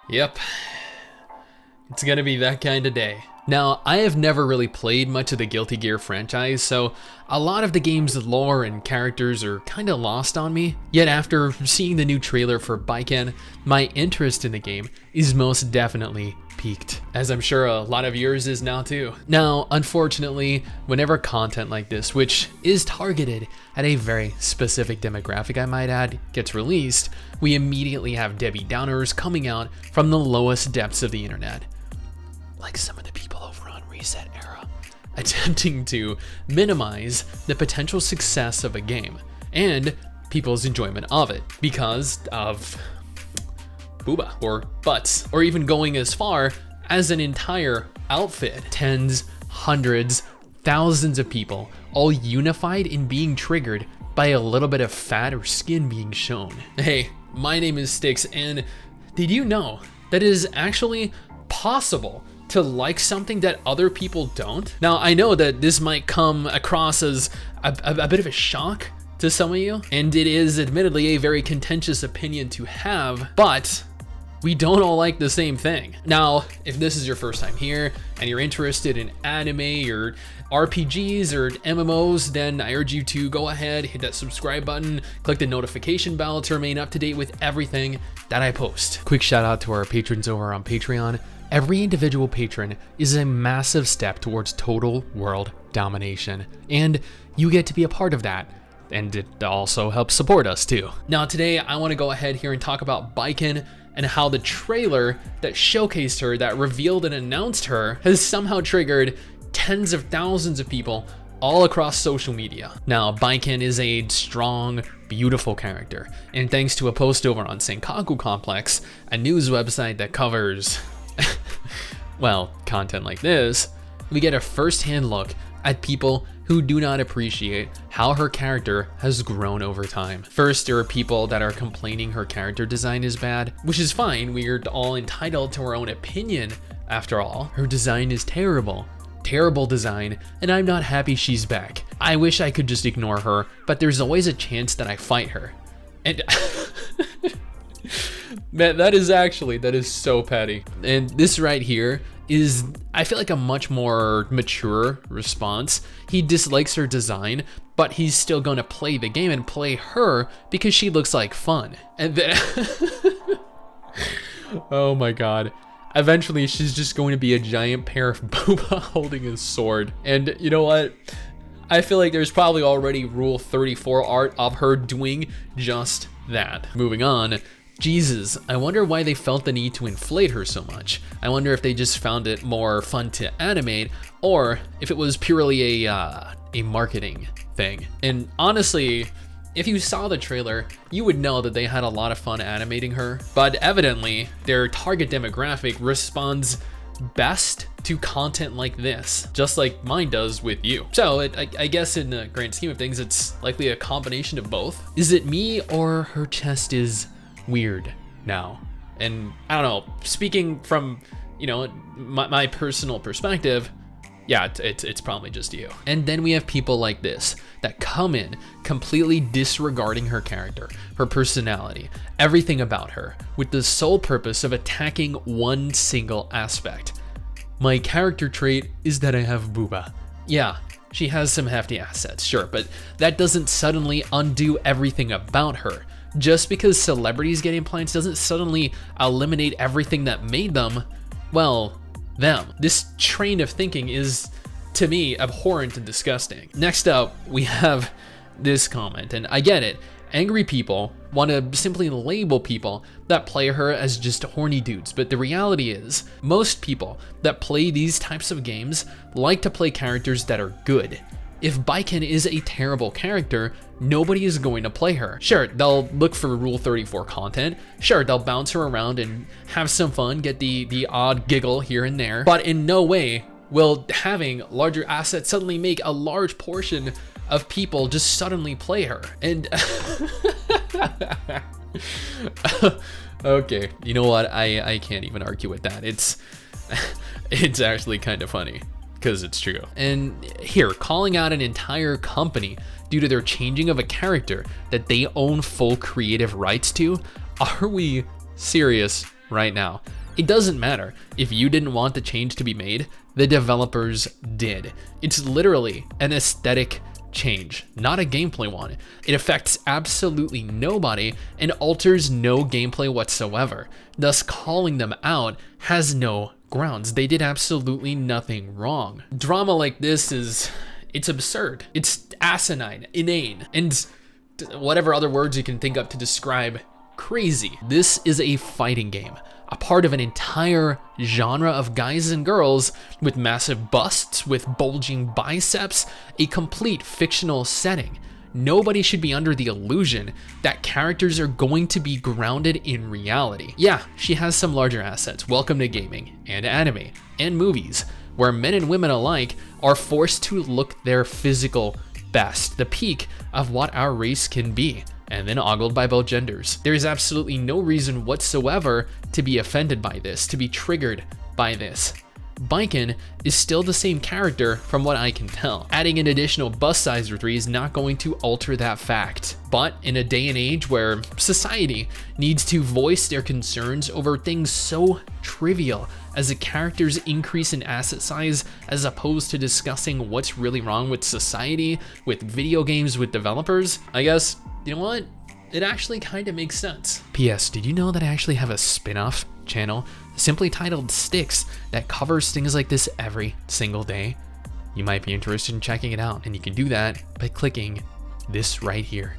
Yep, it's gonna be that kind of day. Now, I have never really played much of the Guilty Gear franchise, so a lot of the game's lore and characters are kinda lost on me. Yet after seeing the new trailer for Baiken, my interest in the game is most definitely peaked, as I'm sure a lot of yours is now too. Now, unfortunately, whenever content like this, which is targeted at a very specific demographic I might add, gets released, we immediately have Debbie Downers coming out from the lowest depths of the internet. Like some of the people over on Reset Era, attempting to minimize the potential success of a game and people's enjoyment of it because of booba or butts, or even going as far as an entire outfit. Tens, hundreds, thousands of people all unified in being triggered by a little bit of fat or skin being shown. Hey, my name is STIX, and did you know that it is actually possible to like something that other people don't? Now, I know that this might come across as a bit of a shock to some of you, and it is admittedly a very contentious opinion to have, but we don't all like the same thing. Now, if this is your first time here and you're interested in anime or RPGs or MMOs, then I urge you to go ahead, hit that subscribe button, click the notification bell to remain up to date with everything that I post. Quick shout out to our patrons over on Patreon. Every individual patron is a massive step towards total world domination, and you get to be a part of that. And it also helps support us too. Now today, I wanna go ahead here and talk about Baiken and how the trailer that showcased her, that revealed and announced her, has somehow triggered tens of thousands of people all across social media. Now, Baiken is a strong, beautiful character, and thanks to a post over on Senkaku Complex, a news website that covers well, content like this, we get a first-hand look at people who do not appreciate how her character has grown over time. First, there are people that are complaining her character design is bad, which is fine. We're all entitled to our own opinion. After all, her design is terrible. Terrible design, and I'm not happy she's back. I wish I could just ignore her, but there's always a chance that I fight her. And man, that is so petty. And this right here is, I feel like, a much more mature response. He dislikes her design, but he's still gonna play the game and play her because she looks like fun. And then oh my god. Eventually, she's just going to be a giant pair of booba holding a sword. And you know what? I feel like there's probably already Rule 34 art of her doing just that. Moving on. Jesus, I wonder why they felt the need to inflate her so much. I wonder if they just found it more fun to animate, or if it was purely a marketing thing. And honestly, if you saw the trailer, you would know that they had a lot of fun animating her, but evidently their target demographic responds best to content like this, just like mine does with you. So I guess in the grand scheme of things, it's likely a combination of both. Is it me, or her chest is weird now? And I don't know, speaking from, you know, my personal perspective, yeah, it's probably just you. And then we have people like this that come in completely disregarding her character, her personality, everything about her, with the sole purpose of attacking one single aspect. My character trait is that I have booba. Yeah, she has some hefty assets, sure, but that doesn't suddenly undo everything about her. Just because celebrities get implants doesn't suddenly eliminate everything that made them, well, them. This train of thinking is, to me, abhorrent and disgusting. Next up, we have this comment, and I get it. Angry people want to simply label people that play her as just horny dudes, but the reality is, most people that play these types of games like to play characters that are good. If Baiken is a terrible character, nobody is going to play her. Sure, they'll look for Rule 34 content. Sure, they'll bounce her around and have some fun, get the odd giggle here and there. But in no way will having larger assets suddenly make a large portion of people just suddenly play her. And okay, you know what? I can't even argue with that. It's actually kind of funny, because it's true. And here, calling out an entire company due to their changing of a character that they own full creative rights to, are we serious right now. It doesn't matter if you didn't want the change to be made, the developers did. It's literally an aesthetic change, not a gameplay one. It affects absolutely nobody and alters no gameplay whatsoever. Thus, calling them out has no grounds. They did absolutely nothing wrong. Drama like this it's absurd. It's asinine, inane, and whatever other words you can think of to describe crazy. This is a fighting game, a part of an entire genre of guys and girls with massive busts, with bulging biceps, a complete fictional setting. Nobody should be under the illusion that characters are going to be grounded in reality. Yeah, she has some larger assets. Welcome to gaming and anime and movies, where men and women alike are forced to look their physical best, the peak of what our race can be, and then ogled by both genders. There is absolutely no reason whatsoever to be offended by this, to be triggered by this. Baiken is still the same character from what I can tell. Adding an additional bust size or 3 is not going to alter that fact. But in a day and age where society needs to voice their concerns over things so trivial as a character's increase in asset size, as opposed to discussing what's really wrong with society, with video games, with developers, I guess, you know what? It actually kind of makes sense. P.S. Did you know that I actually have a spin-off channel simply titled STIX that covers things like this every single day? You might be interested in checking it out, and you can do that by clicking this right here.